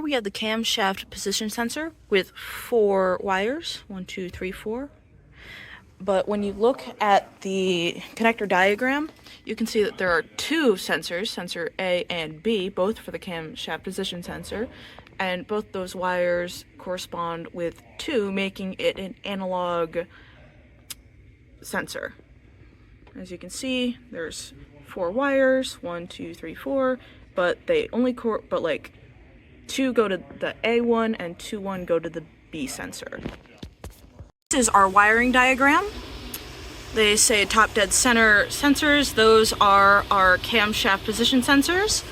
We have the camshaft position sensor with 4 wires, 1, 2, 3, 4. But when you look at the connector diagram, you can see that there are 2 sensors, sensor A and B, both for the camshaft position sensor, and both those wires correspond with 2, making it an analog sensor. As you can see, there's 4 wires, 1, 2, 3, 4, but they only 2 go to the A one and 1 go to the B sensor. This is our wiring diagram. They say top dead center sensors. Those are our camshaft position sensors.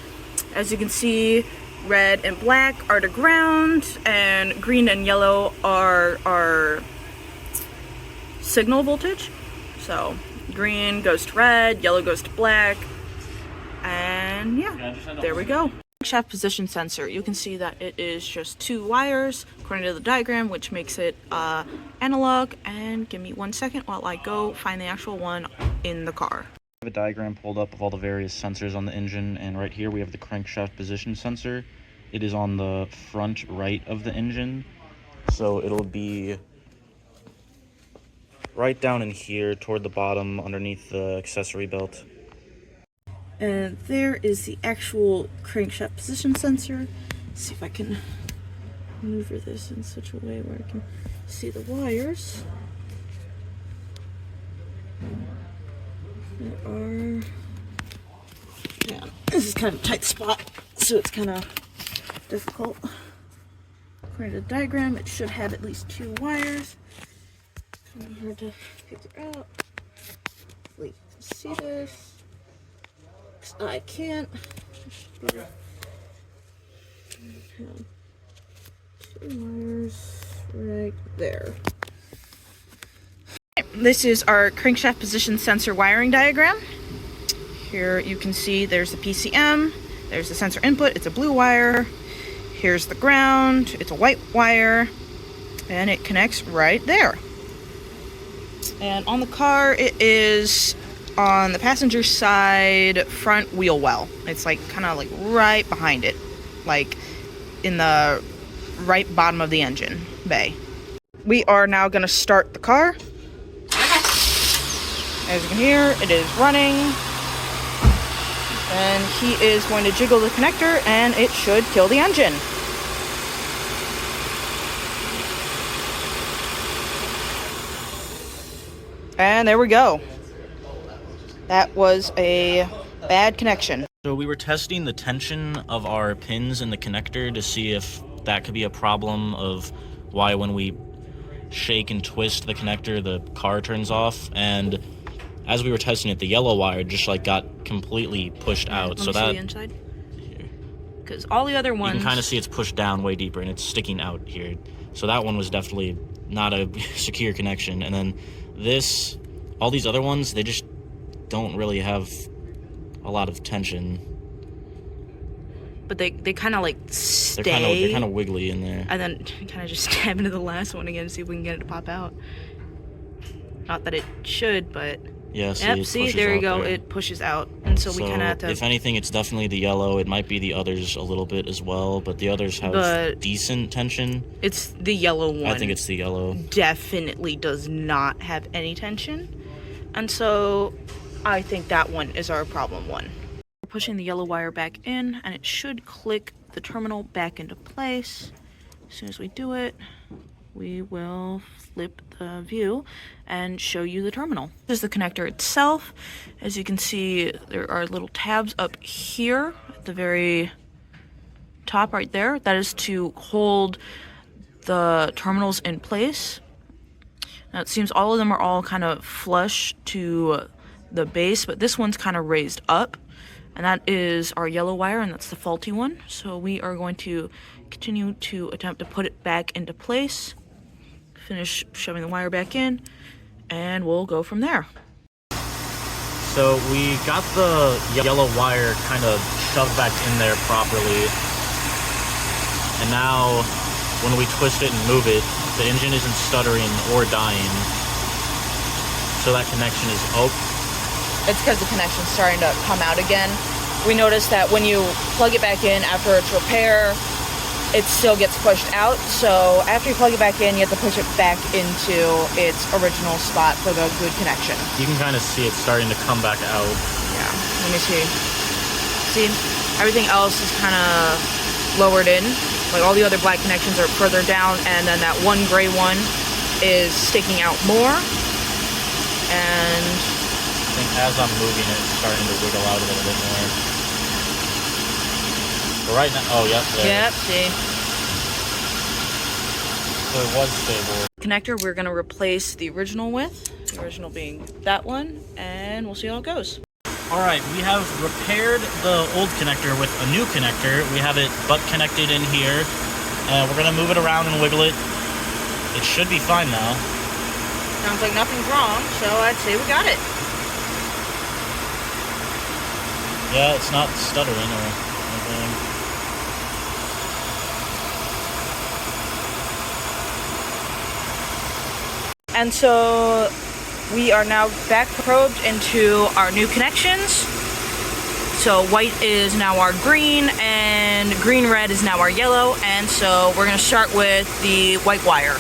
As you can see, red and black are to ground, and green and yellow are our signal voltage. So green goes to red, yellow goes to black, and yeah, there we go. Camshaft position sensor, you can see that it is just 2 wires according to the diagram, which makes it analog. And give me 1 second while I go find the actual one in the car. I have a diagram pulled up of all the various sensors on the engine, and right here we have the crankshaft position sensor. It is on the front right of the engine, so it'll be right down in here toward the bottom underneath the accessory belt. And there is the actual crankshaft position sensor. Let's see if I can maneuver this in such a way where I can see the wires. There are... Yeah, this is kind of a tight spot, so it's kind of difficult. According to the diagram, it should have at least 2 wires. Kind of hard to figure out. Hopefully you can see this. I can't. 2 wires right there. This is our crankshaft position sensor wiring diagram. Here you can see there's the PCM, there's the sensor input, it's a blue wire. Here's the ground, it's a white wire, and it connects right there. And on the car, it is on the passenger side front wheel well. It's like kind of like right behind it, like in the right bottom of the engine bay. We are now going to start the car. As you can hear, it is running, and he is going to jiggle the connector, and it should kill the engine. And there we go. That was a bad connection. So we were testing the tension of our pins in the connector to see if that could be a problem of why when we shake and twist the connector, the car turns off. And as we were testing it, the yellow wire just like got completely pushed out. So that, see the inside? Because all the other ones, you can kind of see it's pushed down way deeper and it's sticking out here. So that one was definitely not a secure connection. And then this, all these other ones, they just don't really have a lot of tension. But they kind of like stay. They're kind of wiggly in there. And then kind of just stab into the last one again to see if we can get it to pop out. Not that it should, but yeah. See, there you go. It pushes out, and so we kind of have to. If anything, it's definitely the yellow. It might be the others a little bit as well, but the others have decent tension. It's the yellow one. I think it's the yellow. Definitely does not have any tension, and so I think that one is our problem one. We're pushing the yellow wire back in, and it should click the terminal back into place. As soon as we do it, we will flip the view and show you the terminal. This is the connector itself. As you can see, there are little tabs up here at the very top right there. That is to hold the terminals in place. Now it seems all of them are all kind of flush to the base, but this one's kind of raised up, and that is our yellow wire, and that's the faulty one. So we are going to continue to attempt to put it back into place, finish shoving the wire back in, and we'll go from there. So we got the yellow wire kind of shoved back in there properly, and now when we twist it and move it, the engine isn't stuttering or dying, so that connection is It's because the connection's starting to come out again. We noticed that when you plug it back in after its repair, it still gets pushed out. So after you plug it back in, you have to push it back into its original spot for the good connection. You can kind of see it starting to come back out. Yeah, let me see. See, everything else is kind of lowered in. Like all the other black connections are further down, and then that one gray one is sticking out more. And I think as I'm moving it, it's starting to wiggle out a little bit more. But right now, oh, yep, there. Yep, see. So it was stable. Connector we're going to replace the original with, the original being that one, and we'll see how it goes. Alright, we have repaired the old connector with a new connector. We have it butt connected in here, and we're going to move it around and wiggle it. It should be fine now. Sounds like nothing's wrong, so I'd say we got it. Yeah, it's not stuttering or anything. And so we are now back probed into our new connections. So white is now our green, and green-red is now our yellow. And so we're going to start with the white wire.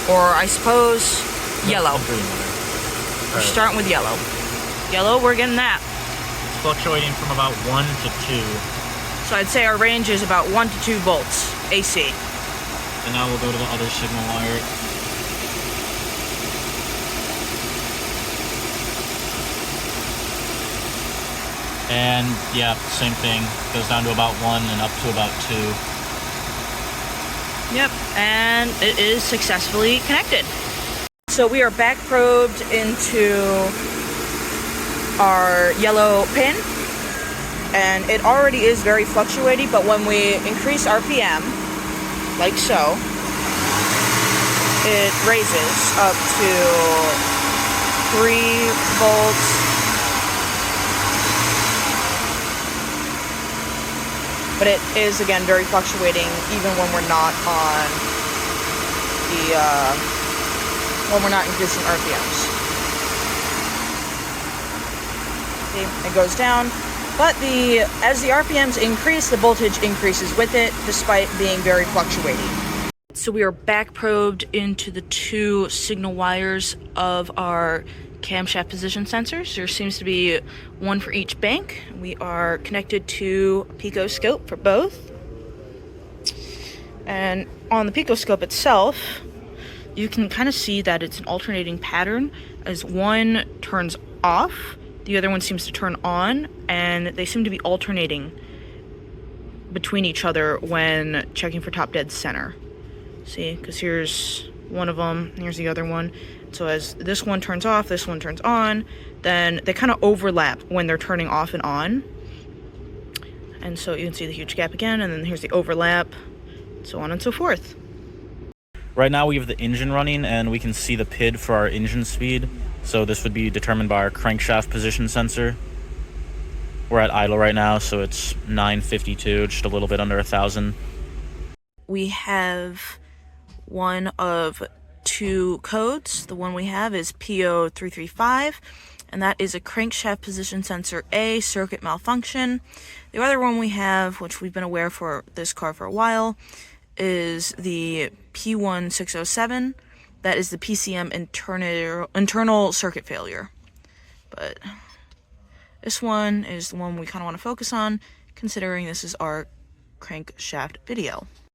Or I suppose yellow. Green wire. We're starting with yellow. Yellow, we're getting that. It's fluctuating from about 1 to 2. So I'd say our range is about 1 to 2 volts AC. And now we'll go to the other signal wire. And yeah, same thing. Goes down to about 1 and up to about 2. Yep, and it is successfully connected. So we are back probed into our yellow pin, and it already is very fluctuating, but when we increase RPM, like so, it raises up to 3 volts. But it is, again, very fluctuating, even when we're not on the, when we're not increasing RPMs. See, it goes down, but as the RPMs increase, the voltage increases with it, despite being very fluctuating. So we are back probed into the 2 signal wires of our camshaft position sensors. There seems to be 1 for each bank. We are connected to a picoscope for both. And on the picoscope itself, you can kind of see that it's an alternating pattern as one turns off, the other one seems to turn on, and they seem to be alternating between each other when checking for top dead center. See, because here's one of them, here's the other one. So as this one turns off, this one turns on, then they kind of overlap when they're turning off and on. And so you can see the huge gap again, and then here's the overlap, so on and so forth. Right now we have the engine running, and we can see the PID for our engine speed. So this would be determined by our crankshaft position sensor. We're at idle right now, so it's 952, just a little bit under 1,000. We have one of 2 codes. The one we have is PO335, and that is a crankshaft position sensor A circuit malfunction. The other one we have, which we've been aware for this car for a while, is the P1607. That is the PCM internal circuit failure. But this one is the one we kind of want to focus on, considering this is our crankshaft video.